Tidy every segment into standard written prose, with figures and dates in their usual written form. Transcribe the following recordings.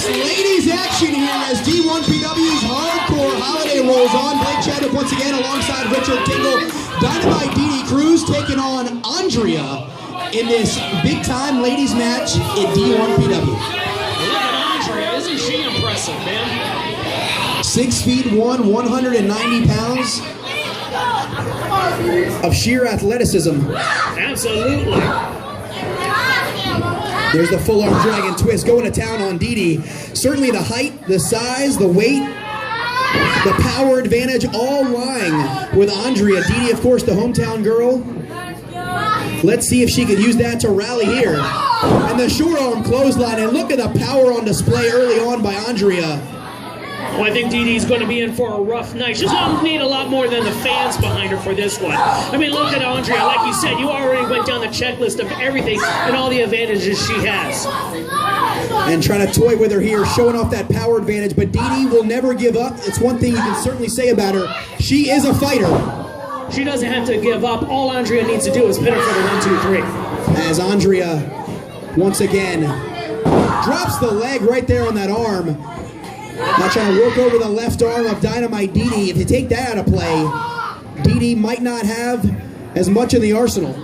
folks, ladies action here as D1PW's Hardcore Holiday rolls on. Blake Chadwick once again alongside Richard Tingle. Dynamite DiDi Cruz taking on Andréa in this big-time ladies match in D1PW. Look at Andréa, isn't she impressive, man? 6'1", 190 pounds of sheer athleticism. Absolutely. There's the full arm dragon twist going to town on DiDi. Certainly the height, the size, the weight, the power advantage all lying with Andréa. DiDi, of course, the hometown girl. Let's see if she can use that to rally here. And the short arm clothesline, and look at the power on display early on by Andréa. Well, I think DiDi's going to be in for a rough night. She's going to need a lot more than the fans behind her for this one. I mean, look at Andréa. Like you said, you already went down the checklist of everything and all the advantages she has. And trying to toy with her here, showing off that power advantage. But DiDi will never give up. It's one thing you can certainly say about her. She is a fighter. She doesn't have to give up. All Andréa needs to do is pin her for the 1, 2, 3. As Andréa, once again, drops the leg right there on that arm. Now trying to work over the left arm of Dynamite DiDi. If you take that out of play, DiDi might not have as much in the arsenal.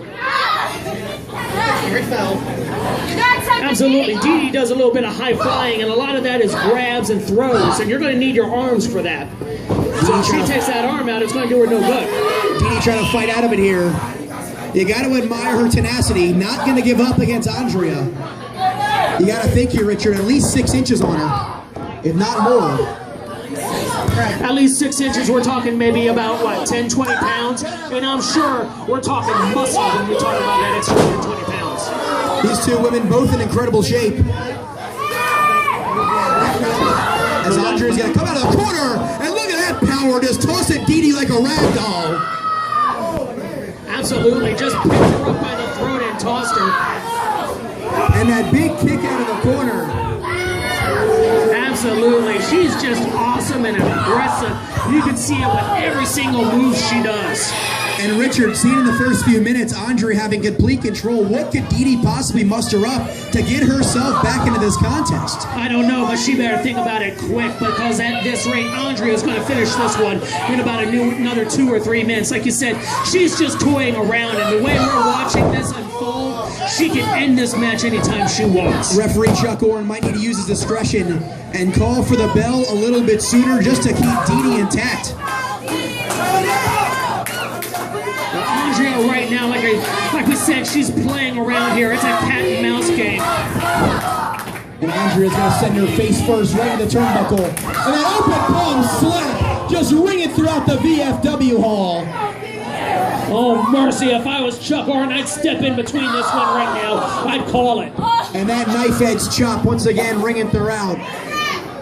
Absolutely. DiDi does a little bit of high flying, and a lot of that is grabs and throws, and you're going to need your arms for that. So if she takes that arm out, it's going to do her no good. DiDi trying to fight out of it here. You got to admire her tenacity. Not going to give up against Andréa. You got to think here, Richard, at least 6 inches on her. If not more. At least 6 inches, we're talking maybe about, what, 10, 20 pounds? And I'm sure we're talking muscle when we talk about that extra 10, 20 pounds. These two women both in incredible shape. As Andréa's going to come out of the corner, and look at that power, just toss it DiDi like a rag doll. Absolutely, just picked her up by the throat and tossed her. And that big kick out of the corner. Absolutely, she's just awesome and aggressive. You can see it with every single move she does. And Richard, seen in the first few minutes, Andréa having complete control. What could DiDi possibly muster up to get herself back into this contest? I don't know, but she better think about it quick, because at this rate, Andréa is going to finish this one in about another 2 or 3 minutes. Like you said, she's just toying around, and the way we're watching this unfold, she can end this match anytime she wants. Referee Chuck Orrin might need to use his discretion and call for the bell a little bit sooner just to keep DiDi intact. Andréa right now, like we said, she's playing around here. It's a cat and mouse game. And Andréa's going to send her face first right in the turnbuckle. And that open palm slap just ringing throughout the VFW hall. Oh, mercy. If I was Chuck Orrin, I'd step in between this one right now. I'd call it. And that knife edge chop once again ringing throughout.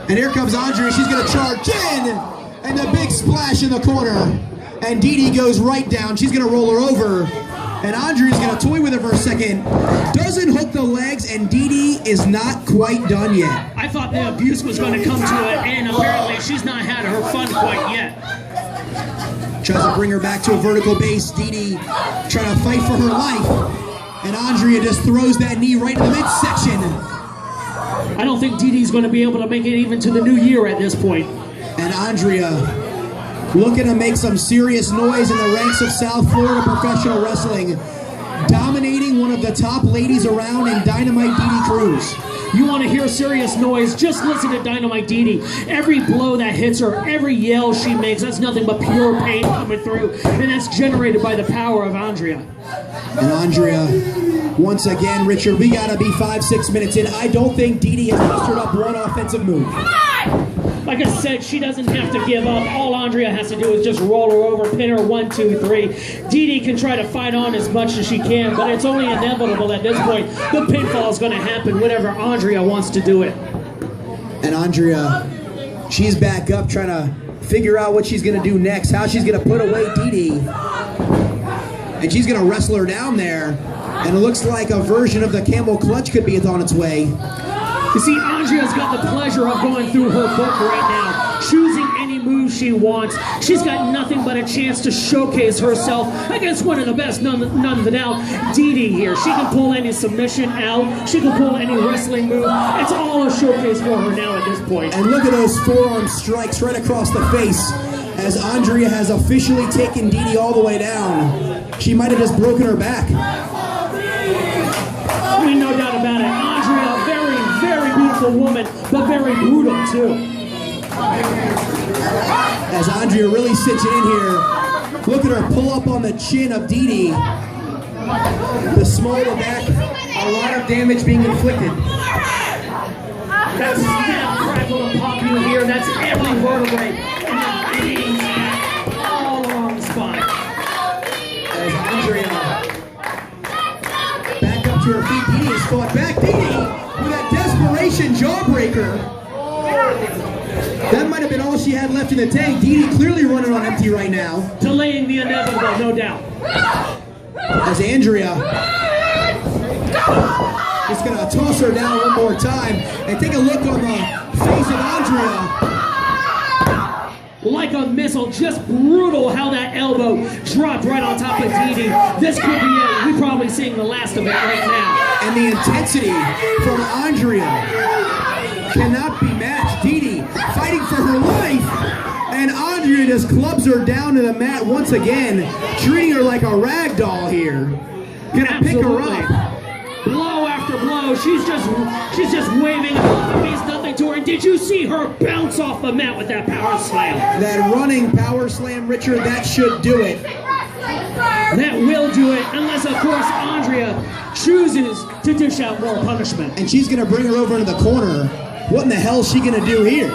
And here comes Andréa. She's going to charge in. And the big splash in the corner. And DiDi goes right down. She's going to roll her over. And Andréa's going to toy with her for a second. Doesn't hook the legs, and DiDi is not quite done yet. I thought the abuse was going to come to it, and apparently she's not had her fun quite yet. Tries to bring her back to a vertical base. DiDi trying to fight for her life. And Andréa just throws that knee right in the midsection. I don't think DiDi's going to be able to make it even to the new year at this point. And Andréa looking to make some serious noise in the ranks of South Florida professional wrestling. Dominating one of the top ladies around in Dynamite DiDi Cruz. You want to hear serious noise, just listen to Dynamite DiDi. Every blow that hits her, every yell she makes, that's nothing but pure pain coming through. And that's generated by the power of Andréa. And Andréa, once again, Richard, we got to be 5-6 minutes in. I don't think DiDi has mustered up one offensive move. Like I said, she doesn't have to give up. All Andréa has to do is just roll her over, pin her 1, 2, 3. DiDi can try to fight on as much as she can, but it's only inevitable at this point. The pinfall is going to happen whenever Andréa wants to do it. And Andréa, she's back up trying to figure out what she's going to do next, how she's going to put away DiDi. And she's going to wrestle her down there. And it looks like a version of the camel clutch could be on its way. You see, Andréa's got the pleasure of going through her book right now, choosing any moves she wants. She's got nothing but a chance to showcase herself against one of the best, none of the doubt, DiDi here. She can pull any submission out. She can pull any wrestling move. It's all a showcase for her now at this point. And look at those forearm strikes right across the face as Andréa has officially taken DiDi all the way down. She might have just broken her back. I mean, no doubt about it. Andréa, very, very beautiful woman, but very brutal too. As Andréa really sits in here, look at her pull up on the chin of DiDi. The small of the back, a lot of damage being inflicted. That's snap, crackle, and pop you here. That's every vertebrae. And the veins all along the spine. As Andréa back up to her feet, DiDi has fought back. DiDi with that desperation jawbreaker. That might have been all she had left in the tank. DiDi clearly running on empty right now. Delaying the inevitable, no doubt. As Andréa is going to toss her down one more time. And take a look on the face of Andréa. Like a missile, just brutal how that elbow dropped right on top of DiDi. This could be it. We're probably seeing the last of it right now. And the intensity from Andréa cannot be matched. DiDi fighting for her life. And Andréa just clubs her down to the mat once again, treating her like a rag doll here. Gonna pick her up. Blow after blow. She's just waving. It means nothing to her. And did you see her bounce off the mat with that power slam? That running power slam, Richard, that should do it. That will do it, unless of course Andréa chooses to dish out more punishment. And she's gonna bring her over into the corner. What in the hell is she gonna do here?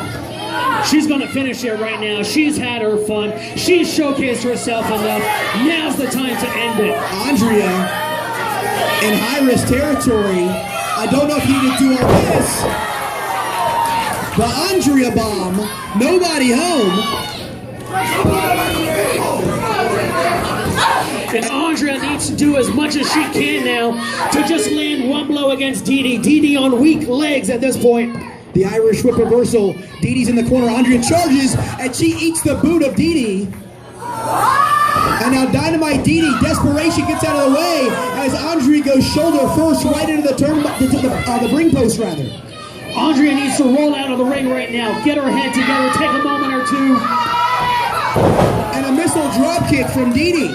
She's going to finish it right now. She's had her fun. She's showcased herself enough. Now's the time to end it. Andréa in high-risk territory. I don't know if he can do all this. The Andréa bomb. Nobody home. And Andréa needs to do as much as she can now to just land one blow against DiDi. DiDi on weak legs at this point. The Irish whip reversal. DiDi's in the corner. Andréa charges, and she eats the boot of DiDi. And now Dynamite DiDi, desperation gets out of the way as Andréa goes shoulder first right into the the ring post rather. Andréa needs to roll out of the ring right now. Get her head together. Take a moment or two. And a missile drop kick from DiDi.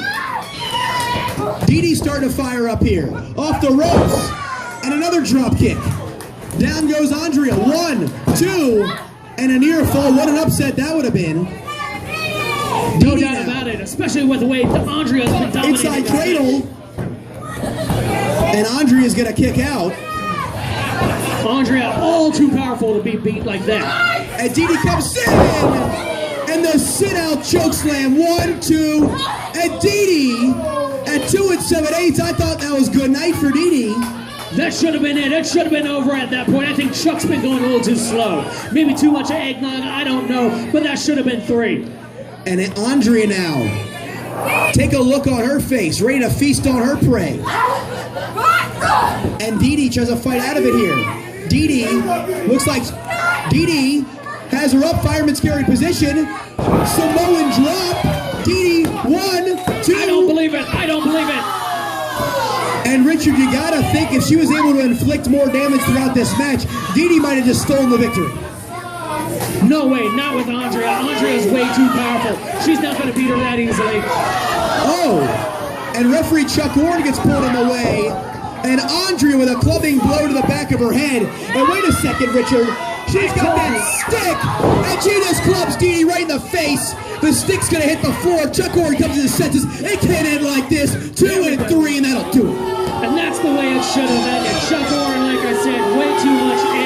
DiDi's starting to fire up here. Off the ropes. And another drop kick. Down goes Andréa. 1, 2, and a near fall. What an upset that would have been. No doubt about it, especially with the way Andréa's been dominating. Inside cradle. And Andréa's going to kick out. Andréa all too powerful to be beat like that. And DiDi comes in. And the sit-out choke slam. 1, 2. And DiDi at 2 7/8. I thought that was good night for DiDi. That should have been it. It should have been over at that point. I think Chuck's been going a little too slow. Maybe too much eggnog, I don't know. But that should have been 3. And Andréa now. Take a look on her face. Ready to feast on her prey. And DiDi tries to fight out of it here. DiDi looks like DiDi has her up, fireman's carry position. Samoan drop. DiDi, 1, 2. I don't believe it. I don't believe it. And Richard, you gotta think if she was able to inflict more damage throughout this match, DiDi might have just stolen the victory. No way, not with Andréa. Andréa's way too powerful. She's not gonna beat her that easily. Oh, and referee Chuck Warren gets pulled in the way. And Andréa with a clubbing blow to the back of her head. And wait a second, Richard. She's got that stick, and she just clubs DiDi right in the face. The stick's gonna hit the floor. Chuck Warren comes to his senses. It can't end like this. 2 and 3, and that'll do it. And that's the way it should have ended. Chuck Warren, like I said, way too much